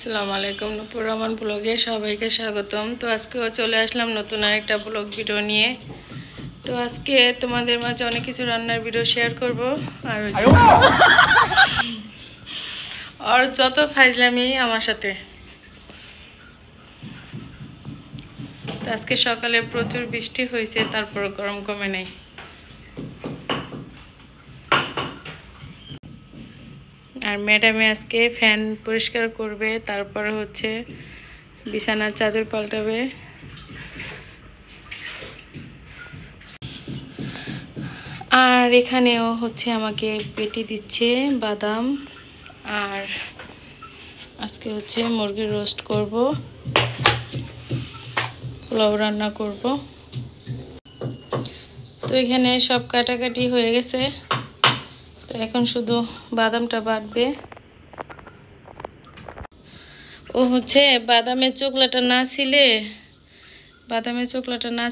আসসালামু আলাইকুম, নুপুর রহমান ব্লগে সবাইকে স্বাগতম। তো আজকেও চলে আসলাম নতুন আরেকটা ব্লগ ভিডিও নিয়ে। তো আজকে তোমাদের মাঝে অনেক কিছু রান্নার ভিডিও শেয়ার করব। আর যত ফাইজলামি আমার সাথে। তো আজকে সকালে প্রচুর বৃষ্টি হয়েছে, তারপর গরম কমে নাই। আর ম্যাডামে আজকে ফ্যান পরিষ্কার করবে, তারপরে হচ্ছে বিছানার চাদর পাল্টাবে। আর এখানেও হচ্ছে আমাকে পেটি দিচ্ছে বাদাম। আর আজকে হচ্ছে মুরগির রোস্ট করব, পোলাও রান্না করব। তো এখানে সব কাটাকাটি হয়ে গেছে, তো এখন শুধু বাদামটা বাটবে। ও হচ্ছে বাদামের চোকলাটা না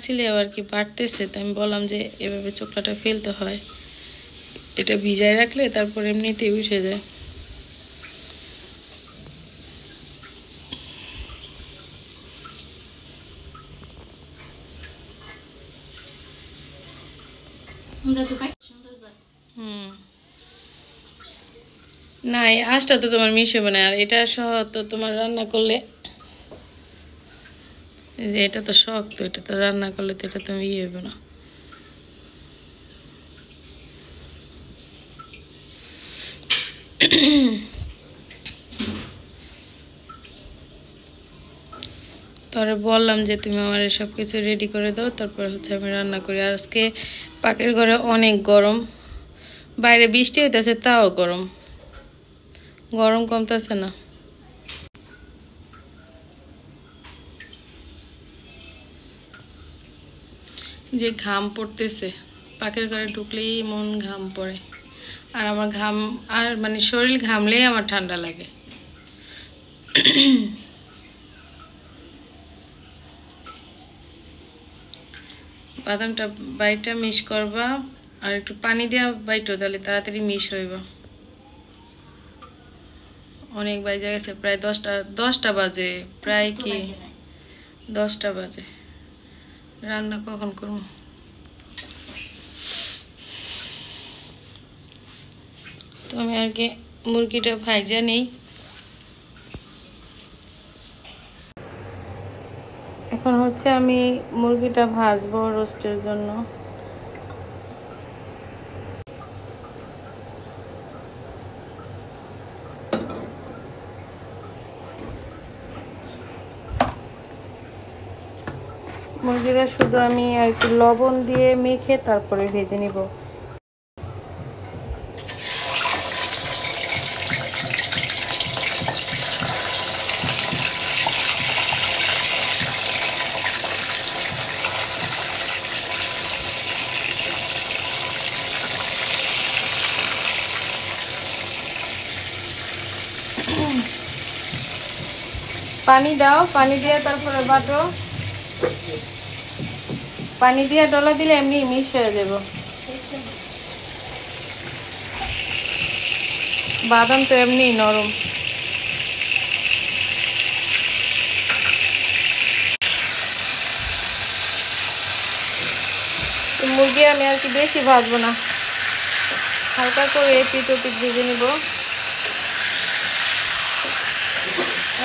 ছিলে আর কি বাটতেছে। তো আমি বললাম যে এভাবে চোকলাটা ফেলতে হয়, এটা ভিজায় রাখলে তারপর এমনিতেই উঠে যায়। না, এই আঁশটা তো তোমার মিশবে না, আর এটা সহ তো তোমার রান্না করলে, যে এটা তো শক্ত, এটা তো রান্না করলে তো এটা তুমি হবে না। তারপরে বললাম যে তুমি আমার সব কিছু রেডি করে দাও, তারপর হচ্ছে আমি রান্না করি। আর আজকে পাকের ঘরে অনেক গরম, বাইরে বৃষ্টি হইতেছে তাও গরম কমতেছে না। যে ঘাম পড়তেছে, পাকের ঘরে ঢুকলেই মন ঘাম পড়ে। আর আমার ঘাম, আর মানে শরীর ঘামলেই আমার ঠান্ডা লাগে। বাদামটা বাইটা মিশ করবা, আর একটু পানি দিয়া বাইটো, তাহলে তাড়াতাড়ি মিশ হইব। অনেক বাজে গেছে, প্রায় 10টা বাজে, প্রায় কি 10টা বাজে। রান্না কখন করবো? তো আমি আর কি মুরগিটা ভাইজা নেই। এখন হচ্ছে আমি মুরগিটা ভাজবো রোস্টের জন্য। মুরগিটা শুধু আমি আর কি লবণ দিয়ে মেখে তারপরে ভেজে নিব। পানি দাও, পানি দিয়ে তারপরে বাটো। পানি দিয়ে ডলা দিলে এমনি মিক্স হয়ে যাব। বাদাম তো এমনি নরম। মুরগি আমি আর কি বেশি ভাজবো না, হালকা করে এপিট ওপিট ভেজে নিব।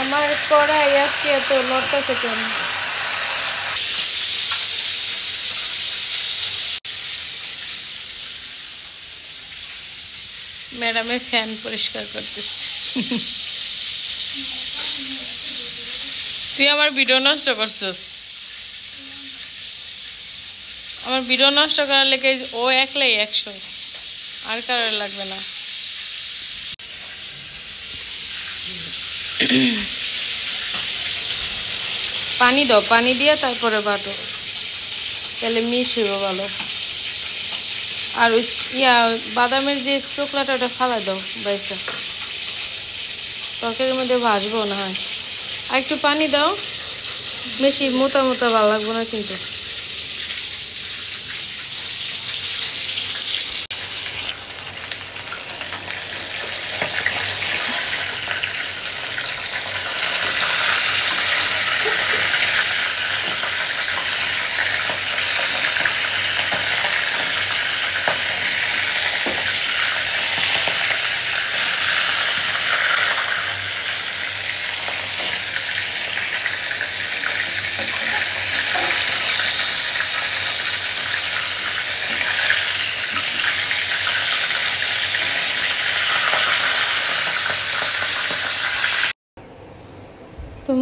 আমার কড়াই আজকে এত লড়তেছে কেন? ম্যাডামে ফ্যান পরিষ্কার করতেছে। তুই আমার ভিডিও নষ্ট করছিস। আমার ভিডিও নষ্ট করার লেগে ও একলাই 100, আর কারোর লাগবে না। পানি দাও, পানি দিয়ে তারপরে বাটো, তাহলে মিশ হইব ভালো। আর ওই বাদামের যে চোকলাটা ওটা ফালা দাও বাইসা, তরকারির মধ্যে ভাজবো না হয়। আর একটু পানি দাও, বেশি মোটা মোটা ভালো লাগবো না কিন্তু।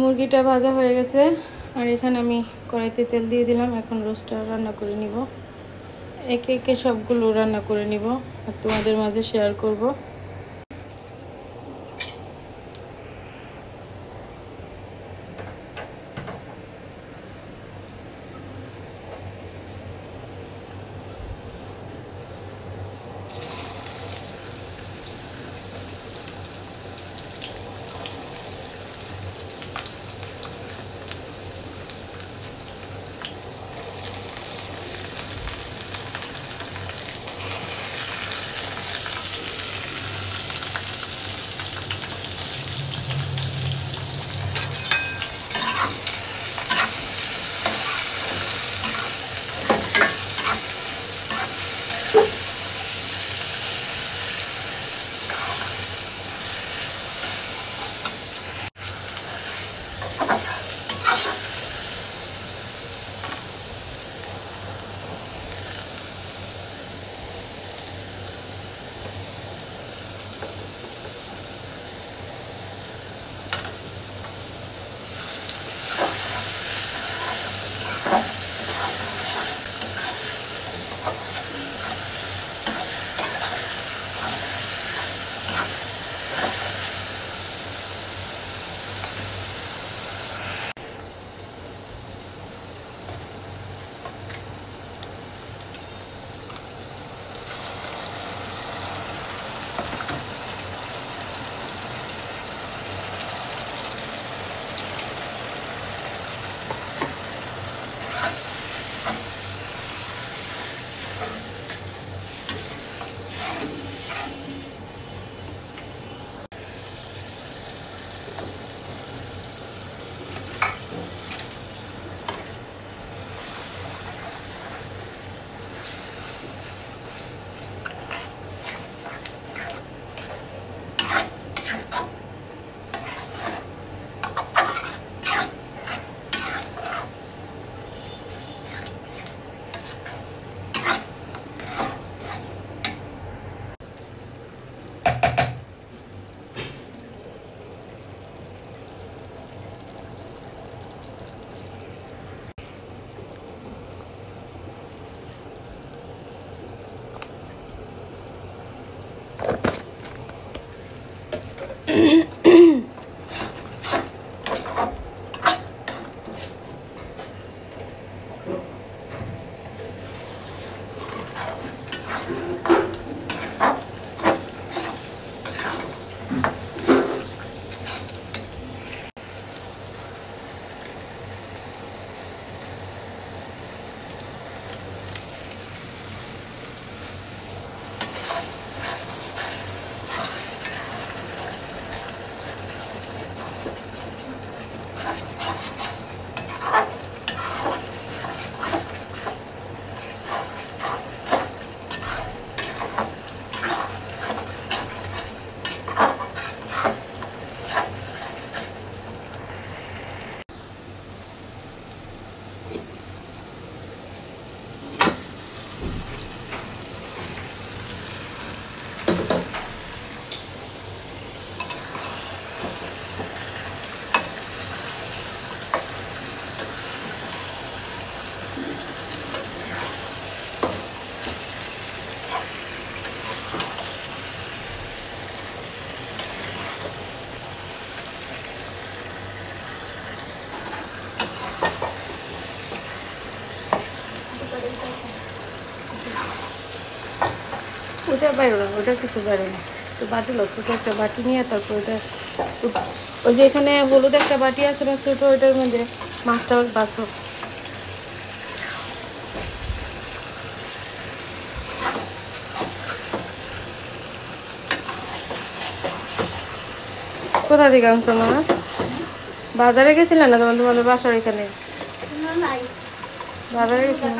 মুরগিটা ভাজা হয়ে গেছে আর এখানে আমি কড়াইতে তেল দিয়ে দিলাম। এখন রোস্টটা রান্না করে নিব, একে একে সবগুলো রান্না করে নিব আর তোমাদের মাঝে শেয়ার করব। ওটা বাইরে না, ওটা কিছু বাইরে না। তো বাটি লো, ছোটো একটা বাটি নিয়ে তারপর ওটা ওই যে এখানে হলুদ একটা বাটি আছে না ছোটো, ওইটার মধ্যে মাছটা বাছো। কোথা থেকে আনছো মাছ? বাজারে গেছিলেন না তোমাদের বাসার এখানে? বাজারে গেছিলেন?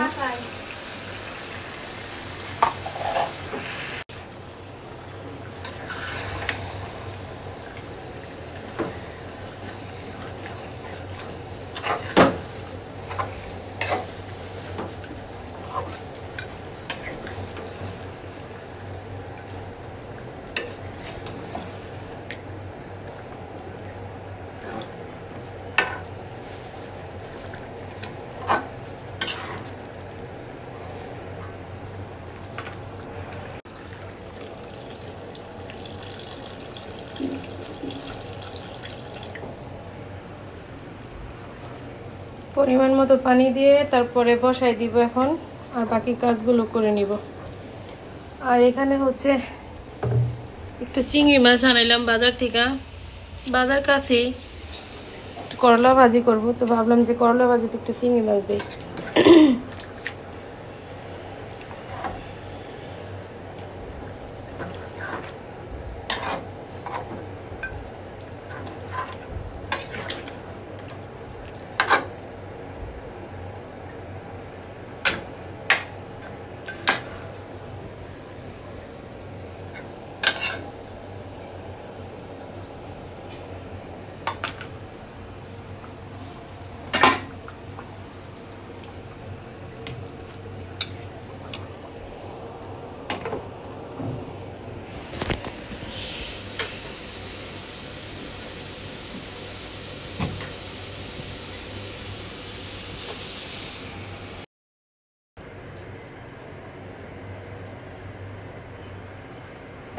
পরিমাণ মতো পানি দিয়ে তারপরে বসাই দিব এখন, আর বাকি কাজগুলো করে নিব। আর এখানে হচ্ছে একটু চিংড়ি মাছ আনাইলাম বাজার থেকে, বাজার কাছেই। করলা ভাজি করব, তো ভাবলাম যে করলা ভাজিতে একটু চিংড়ি মাছ দিই।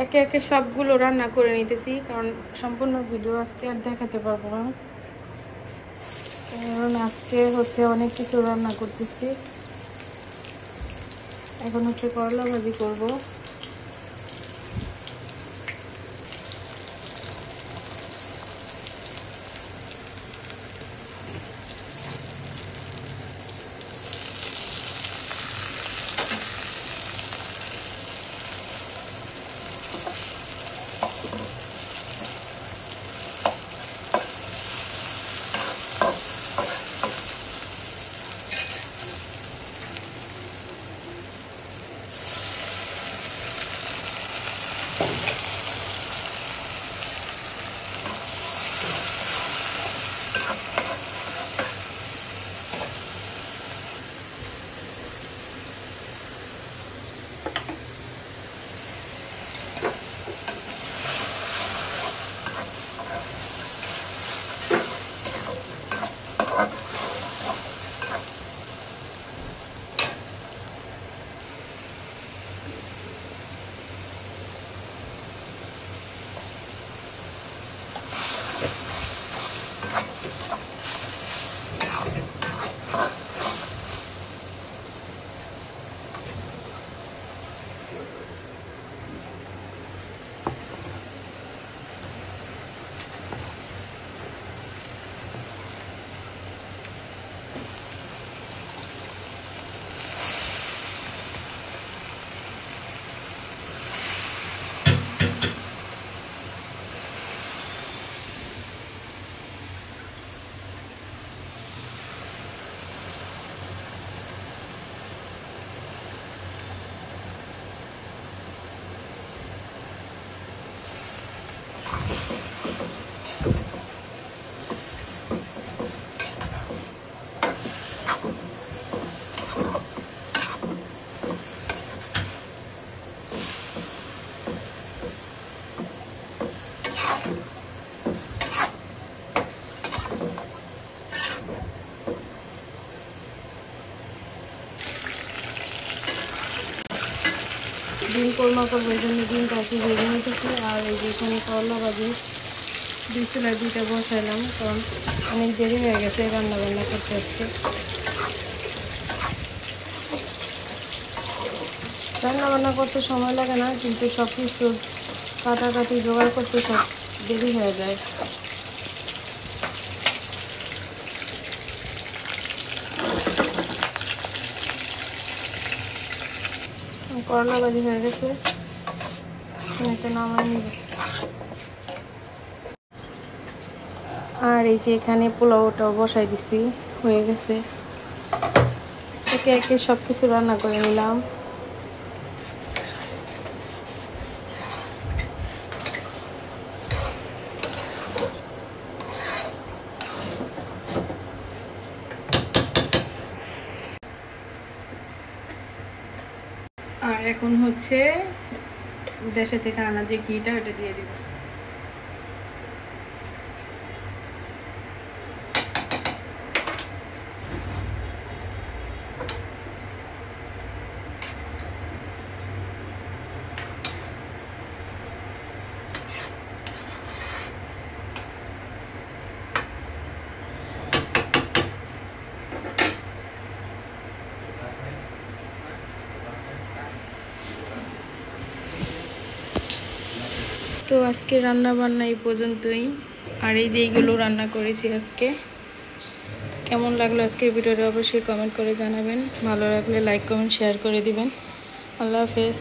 একে একে সবগুলো রান্না করে নিতেছি, কারণ সম্পূর্ণ ভিডিও আজকে আর দেখাতে পারবো না। কারণ আজকে হচ্ছে অনেক কিছু রান্না করতেছি। এখন হচ্ছে করলা ভাজি করব। ডিম কোরমা করবো, এই জন্য ডিমটা একটু ভেজে নিতেছি। আর এই যে এখানে করলা ভাজি দুই চুলায় দুইটা বসাইলাম, কারণ অনেক দেরি হয়ে গেছে রান্না বান্না করতে আসতে। রান্না বান্না করতে সময় লাগে না, কিন্তু সব কিছু কাটাকাটি জোগাড় করতে সব দেরি হয়ে যায়। করলা ভাজি হয়ে গেছে, এটা নামাই নিব। আর এই যে এখানে পোলাওটাও বসাই দিছি, হয়ে গেছে। একে একে সব কিছু রান্না করে নিলাম। আর এখন হচ্ছে দেশে থেকে আনা যে ঘিটা, ওটা দিয়ে দিব। তো আজকে রান্না বান্না এই পর্যন্তই। আর এই যে এইগুলো রান্না করেছি আজকে। কেমন লাগলো আজকের ভিডিওটা অবশ্যই কমেন্ট করে জানাবেন। ভালো লাগলে লাইক কমেন্ট শেয়ার করে দিবেন। আল্লাহ হাফেজ।